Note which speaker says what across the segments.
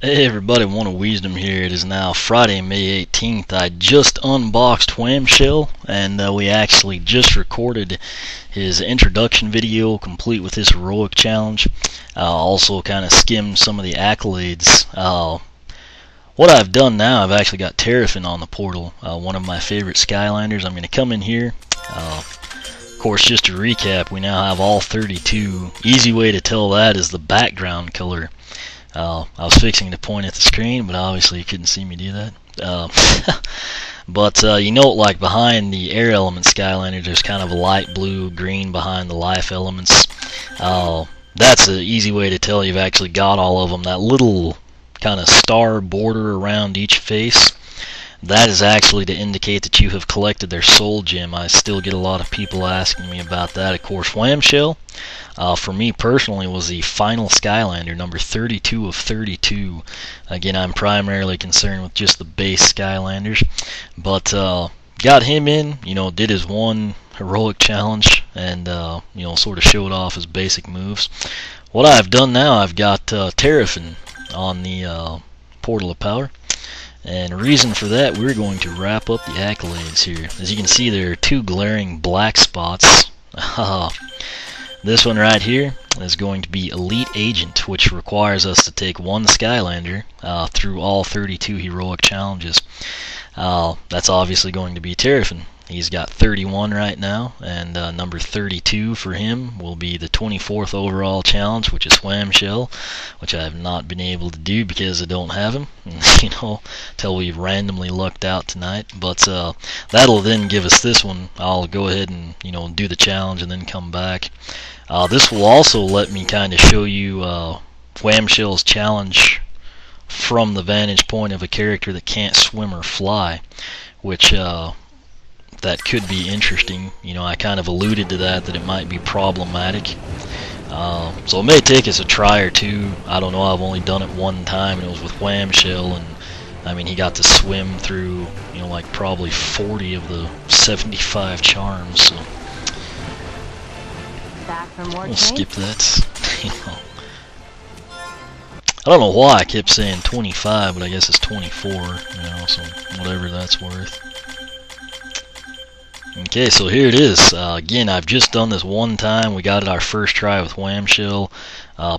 Speaker 1: Hey everybody, One of Wisdom here. It is now Friday, May 18th. I just unboxed Wham-Shell, and we actually just recorded his introduction video complete with this heroic challenge. Also kind of skimmed some of the accolades. What I've done now, I've actually got Terrafin on the portal, one of my favorite Skylanders. I'm going to come in here. Of course, just to recap, we now have all 32. Easy way to tell that is the background color. I was fixing to point at the screen, but obviously you couldn't see me do that. But you note, like behind the air element Skylander, there's kind of a light blue green behind the life elements. That's an easy way to tell you've actually got all of them. That little kind of star border around each face, that is actually to indicate that you have collected their soul gem. I still get a lot of people asking me about that. Of course, Wham-Shell, for me personally, was the final Skylander, number 32 of 32. Again, I'm primarily concerned with just the base Skylanders, but got him in, did his one heroic challenge, and sort of showed off his basic moves. What I've done now, I've got Terrafin on the Portal of Power. And reason for that, we're going to wrap up the accolades here. As you can see, there are two glaring black spots. This one right here is going to be Elite Agent, which requires us to take one Skylander through all 32 heroic challenges. That's obviously going to be Terrafin. He's got 31 right now, and number 32 for him will be the 24th overall challenge, which is Wham-Shell, which I have not been able to do because I don't have him, till we randomly lucked out tonight. But that'll then give us this one. I'll go ahead and do the challenge and then come back. This will also let me kind of show you Wham-Shell's challenge from the vantage point of a character that can't swim or fly, which that could be interesting. I kind of alluded to that it might be problematic. So it may take us a try or two. I don't know, I've only done it one time, and it was with Wham-Shell, and I mean, he got to swim through, like probably 40 of the 75 charms, so we'll skip that. I don't know why I kept saying 25, but I guess it's 24, so whatever that's worth. Okay, so here it is. Again, I've just done this one time. We got it our first try with Wham-Shell.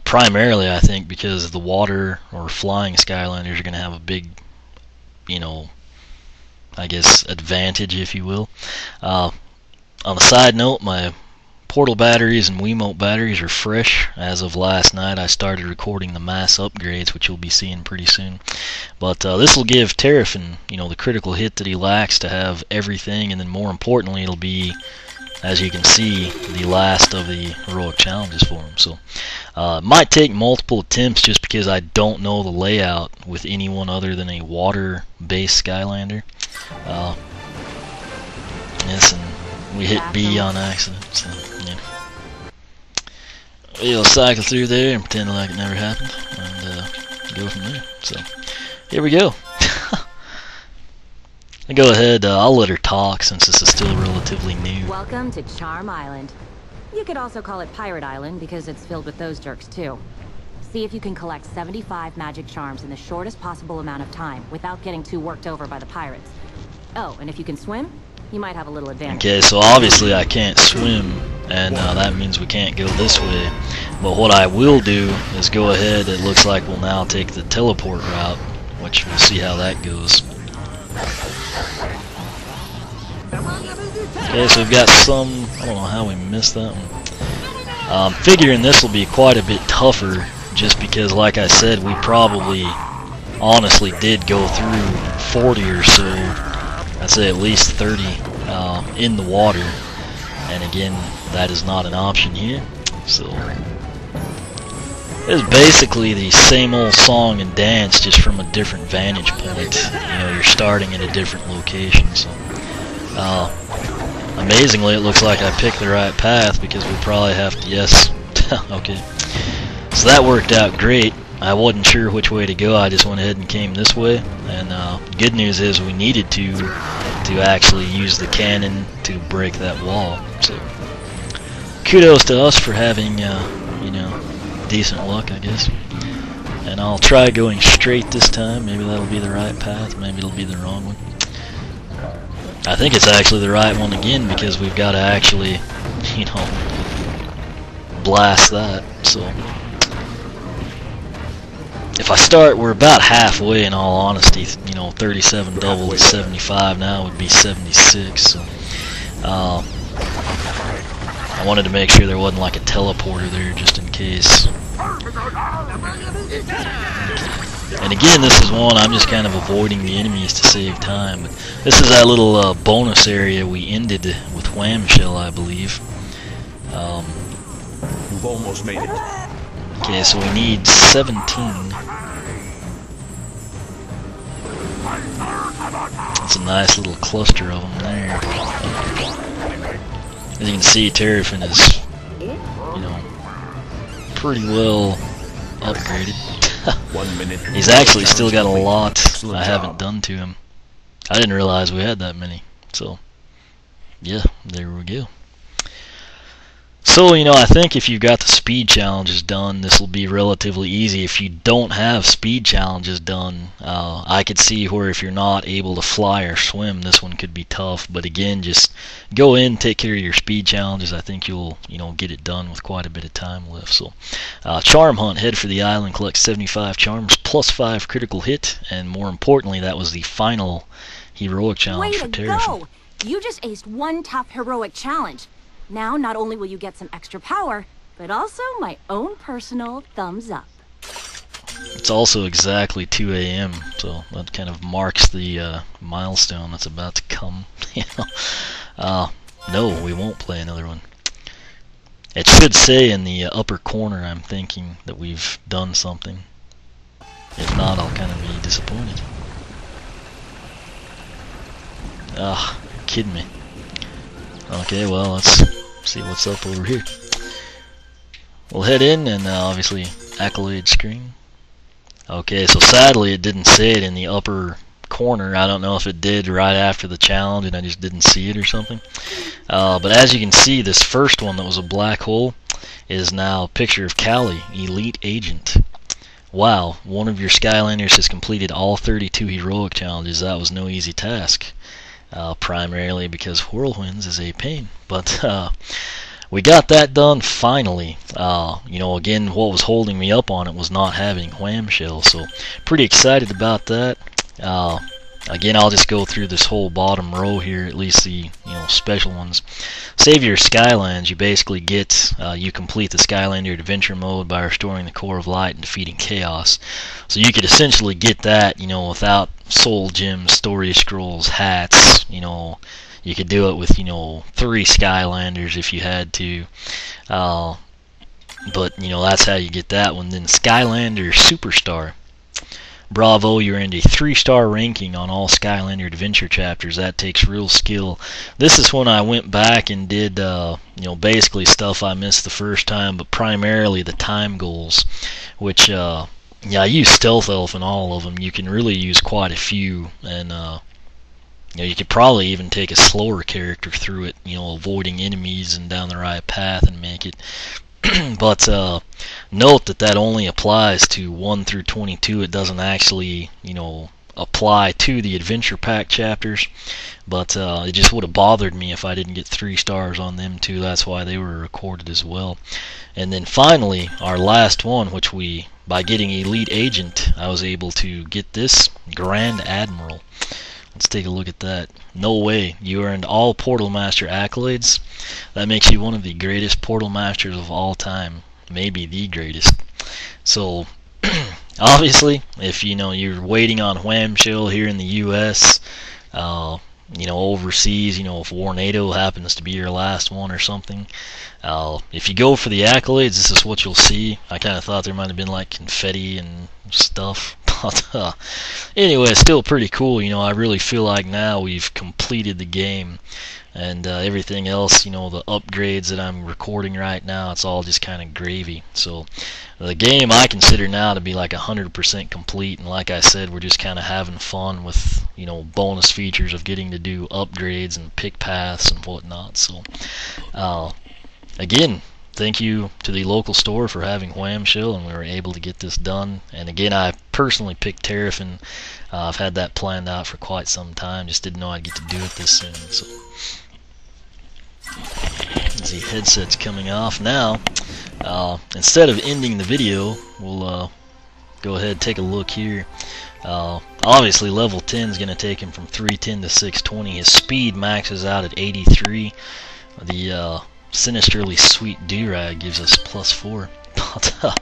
Speaker 1: Primarily, I think, because the water or flying Skylanders are going to have a big, I guess, advantage, if you will. On a side note, my portal batteries and Wiimote batteries are fresh. As of last night, I started recording the mass upgrades, which you'll be seeing pretty soon. But this will give Terrafin, the critical hit that he lacks to have everything, and then more importantly, it'll be, as you can see, the last of the heroic challenges for him. So it might take multiple attempts just because I don't know the layout with anyone other than a water-based Skylander. Yes, and we hit B on accident, so we'll cycle through there and pretend like it never happened, and go from there. So here we go. I'll go ahead, I'll let her talk since this is still relatively new.
Speaker 2: Welcome to Charm Island. You could also call it Pirate Island because it's filled with those jerks too. See if you can collect 75 magic charms in the shortest possible amount of time without getting too worked over by the pirates. Oh, and if you can swim, you might have a little advantage. Okay,
Speaker 1: so obviously I can't swim, and that means we can't go this way. But what I will do is go ahead, it looks like we'll now take the teleport route, which we'll see how that goes. Okay, so we've got some, I don't know how we missed that one. Figuring this will be quite a bit tougher, just because, like I said, we probably honestly did go through 40 or so, I'd say at least 30 in the water, and again, that is not an option here. So it's basically the same old song and dance, just from a different vantage point. You're starting at a different location. So amazingly, it looks like I picked the right path, because we probably have to, yes. Okay, so that worked out great. I wasn't sure which way to go. I just went ahead and came this way, and good news is we needed to actually use the cannon to break that wall. So kudos to us for having decent luck, I guess. And I'll try going straight this time. Maybe that'll be the right path, maybe it'll be the wrong one. I think it's actually the right one again, because we've got to actually, you know, blast that. So if I start, we're about halfway in all honesty. You know, 37 double is 75, now would be 76. So I wanted to make sure there wasn't like a teleporter there just in case. And again, this is one I'm just kind of avoiding the enemies to save time. But this is that little bonus area we ended with Wham-Shell, I believe.
Speaker 3: We've almost made it.
Speaker 1: Okay, so we need 17. That's a nice little cluster of them there. As you can see, Terrafin is, you know, pretty well upgraded.
Speaker 3: 1 minute.
Speaker 1: He's actually still got a lot I haven't done to him. I didn't realize we had that many. So, yeah, there we go. So, you know, I think if you've got the speed challenges done, this will be relatively easy. If you don't have speed challenges done, I could see where if you're not able to fly or swim, this one could be tough. But again, just go in, take care of your speed challenges. I think you'll, you know, get it done with quite a bit of time left. So, charm hunt, head for the island, collect 75 charms, plus 5 critical hit, and more importantly, that was the final heroic challenge for Terrafin.
Speaker 2: Go! You just aced one tough heroic challenge. Now, not only will you get some extra power, but also my own personal thumbs up.
Speaker 1: It's also exactly 2 a.m., so that kind of marks the milestone that's about to come. No, we won't play another one. It should say in the upper corner, I'm thinking, that we've done something. If not, I'll kind of be disappointed. Ah, you're kidding me. Okay, well, let's see what's up over here. We'll head in and obviously Accolade screen. Okay, so sadly it didn't say it in the upper corner. I don't know if it did right after the challenge and I just didn't see it or something. But as you can see, this first one that was a black hole is now a picture of Callie, Elite Agent. Wow, one of your Skylanders has completed all 32 heroic challenges. That was no easy task. Primarily because whirlwinds is a pain, but we got that done finally. You know, again, what was holding me up on it was not having Wham-Shell, so pretty excited about that. Again, I'll just go through this whole bottom row here, at least the special ones. Save your Skylands. You basically get you complete the Skylander adventure mode by restoring the core of light and defeating chaos. So you could essentially get that, without soul gems, story scrolls, hats. You could do it with 3 Skylanders if you had to. But that's how you get that one. Then Skylander Superstar. Bravo, you earned a 3-star ranking on all Skylander adventure chapters. That takes real skill. This is when I went back and did basically stuff I missed the first time, but primarily the time goals, which I use Stealth Elf in all of them. You can really use quite a few, and you could probably even take a slower character through it, avoiding enemies and down the right path and make it. But note that only applies to 1 through 22. It doesn't actually, apply to the adventure pack chapters. But it just would have bothered me if I didn't get 3 stars on them too. That's why they were recorded as well. And then finally, our last one, which by getting Elite Agent, I was able to get this Grand Admiral. Let's take a look at that. No way. You earned all Portal Master accolades. That makes you one of the greatest Portal Masters of all time. Maybe the greatest. So, obviously, if you're waiting on Wham-Shell here in the U.S., overseas, if Warnado happens to be your last one or something, if you go for the accolades, this is what you'll see. I kind of thought there might have been like confetti and stuff. But anyway, it's still pretty cool. I really feel like now we've completed the game, and everything else, the upgrades that I'm recording right now, it's all just kind of gravy. So the game I consider now to be like 100% complete, and like I said, we're just kind of having fun with bonus features of getting to do upgrades and pick paths and whatnot. So again, thank you to the local store for having Wham-Shell, and we were able to get this done. And again, I personally picked Terrafin. I've had that planned out for quite some time, just didn't know I'd get to do it this soon. So the headset's coming off now. Instead of ending the video, we'll go ahead and take a look here. Obviously level 10 is going to take him from 310 to 620. His speed maxes out at 83. The sinisterly sweet do-rag gives us +4. But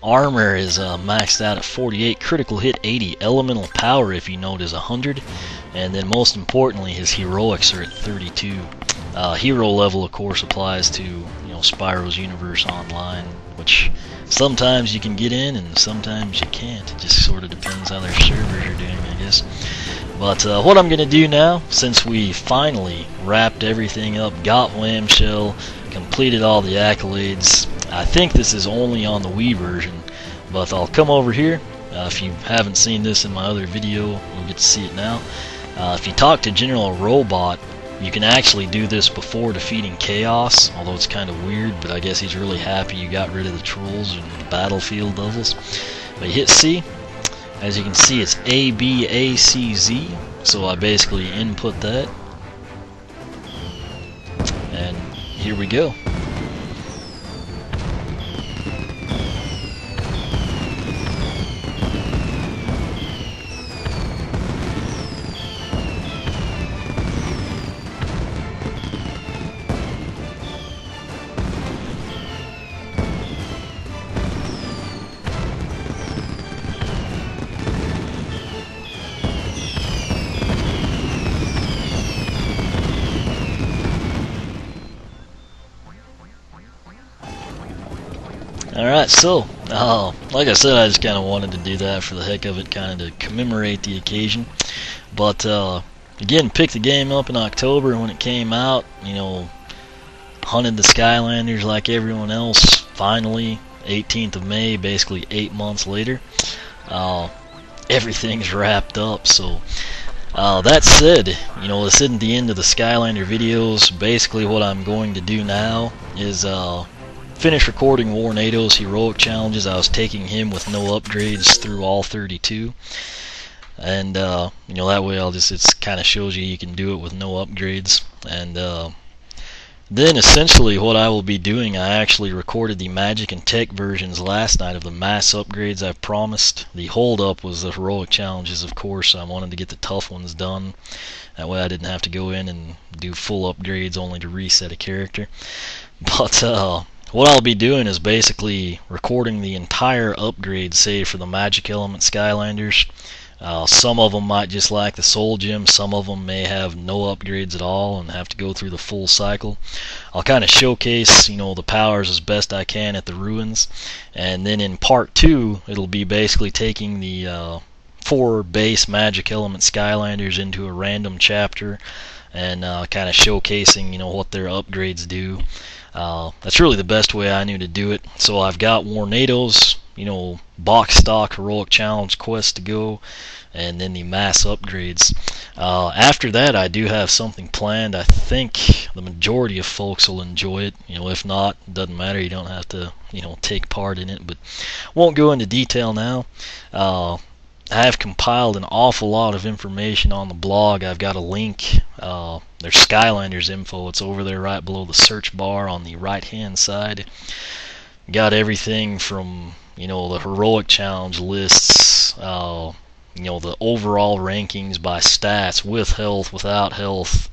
Speaker 1: armor is maxed out at 48, critical hit 80, elemental power, if you note, is 100, and then most importantly his heroics are at 32. Hero level, of course, applies to Spyro's Universe Online, which sometimes you can get in and sometimes you can't. It just sort of depends how their servers are doing, I guess. But what I'm going to do now, since we finally wrapped everything up, got Wham-Shell, completed all the accolades, I think this is only on the Wii version, but I'll come over here. If you haven't seen this in my other video, you'll get to see it now. If you talk to General Robot, you can actually do this before defeating Chaos, although it's kind of weird, but I guess he's really happy you got rid of the trolls and the battlefield levels. But you hit C. As you can see, it's A, B, A, C, Z, so I basically input that. And here we go. Alright, so, like I said, I just kind of wanted to do that for the heck of it, kind of to commemorate the occasion. But, again, picked the game up in October when it came out, hunted the Skylanders like everyone else, finally, 18th of May, basically 8 months later. Everything's wrapped up, so, that said, this isn't the end of the Skylander videos. Basically what I'm going to do now is, finish recording Warnado's heroic challenges. I was taking him with no upgrades through all 32, and that way it's kind of shows you can do it with no upgrades. And then essentially what I will be doing, I actually recorded the magic and tech versions last night of the mass upgrades I've promised. The hold up was the heroic challenges, of course. I wanted to get the tough ones done, that way I didn't have to go in and do full upgrades only to reset a character. But what I'll be doing is basically recording the entire upgrade save for the Magic Element Skylanders. Some of them might just like the Soul Gem, some of them may have no upgrades at all and have to go through the full cycle. I'll kind of showcase, the powers as best I can at the ruins, and then in part 2 it'll be basically taking the 4 base Magic Element Skylanders into a random chapter and kind of showcasing, what their upgrades do. That's really the best way I knew to do it. So I've got Warnado's, box stock heroic challenge quest to go, and then the mass upgrades. After that, I do have something planned. I think the majority of folks will enjoy it. If not, it doesn't matter. You don't have to, take part in it. But won't go into detail now. I have compiled an awful lot of information on the blog. I've got a link. There's Skylanders info. It's over there right below the search bar on the right hand side. Got everything from the heroic challenge lists, the overall rankings by stats, with health, without health,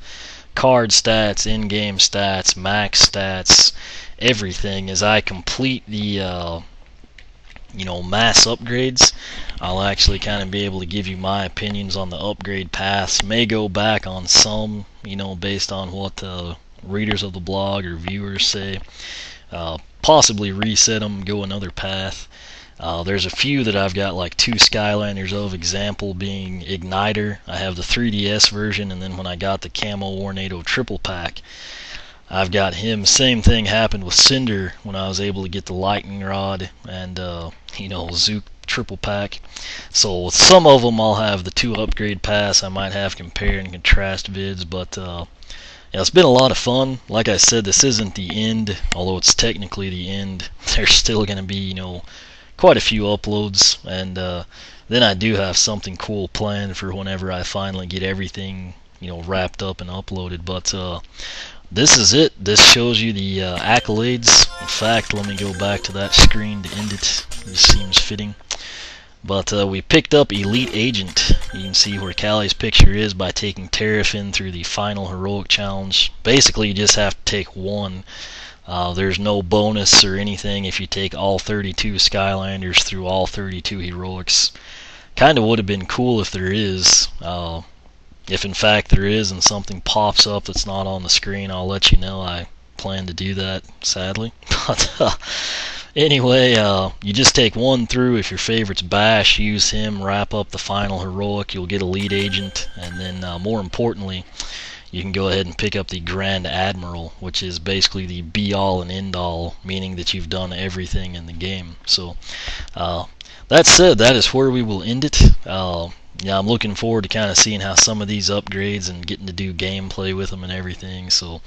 Speaker 1: card stats, in-game stats, max stats, everything. As I complete the mass upgrades, I'll actually kind of be able to give you my opinions on the upgrade paths. May go back on some, based on what readers of the blog or viewers say. Possibly reset them, go another path. There's a few that I've got like 2 Skylanders of, example being Igniter. I have the 3DS version, and then when I got the Camo Warnado triple pack, I've got him. Same thing happened with Cinder when I was able to get the Lightning Rod and Zook triple pack. So with some of them I'll have the 2 upgrade paths. I might have compare and contrast vids, but Yeah, it's been a lot of fun. Like I said, this isn't the end, although it's technically the end. There's still going to be, quite a few uploads, and then I do have something cool planned for whenever I finally get everything, wrapped up and uploaded. But this is it. This shows you the accolades. In fact, let me go back to that screen to end it. This seems fitting. But we picked up Elite Agent. You can see where Callie's picture is by taking Terrafin through the final heroic challenge. Basically, you just have to take one. There's no bonus or anything if you take all 32 Skylanders through all 32 heroics. Kind of would have been cool if there is. If in fact there is and something pops up that's not on the screen, I'll let you know. I plan to do that, sadly. But anyway, you just take one through. If your favorite's Bash, use him, wrap up the final heroic, you'll get Elite Agent, and then more importantly, you can go ahead and pick up the Grand Admiral, which is basically the be-all and end-all, meaning that you've done everything in the game. So, that said, that is where we will end it. Yeah, I'm looking forward to kind of seeing how some of these upgrades and getting to do gameplay with them and everything. So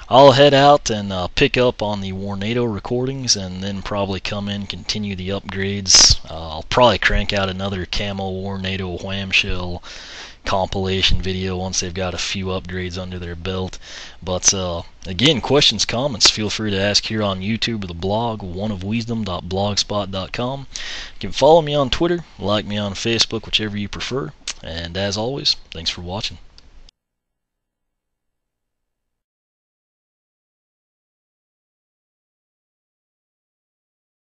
Speaker 1: I'll head out and pick up on the Warnado recordings, and then probably come in, continue the upgrades. I'll probably crank out another Camo Warnado Wham-Shell compilation video once they've got a few upgrades under their belt. But again, questions, comments, feel free to ask here on YouTube or the blog, oneofwisdom.blogspot.com. You can follow me on Twitter, like me on Facebook, whichever you prefer. And as always, thanks for watching.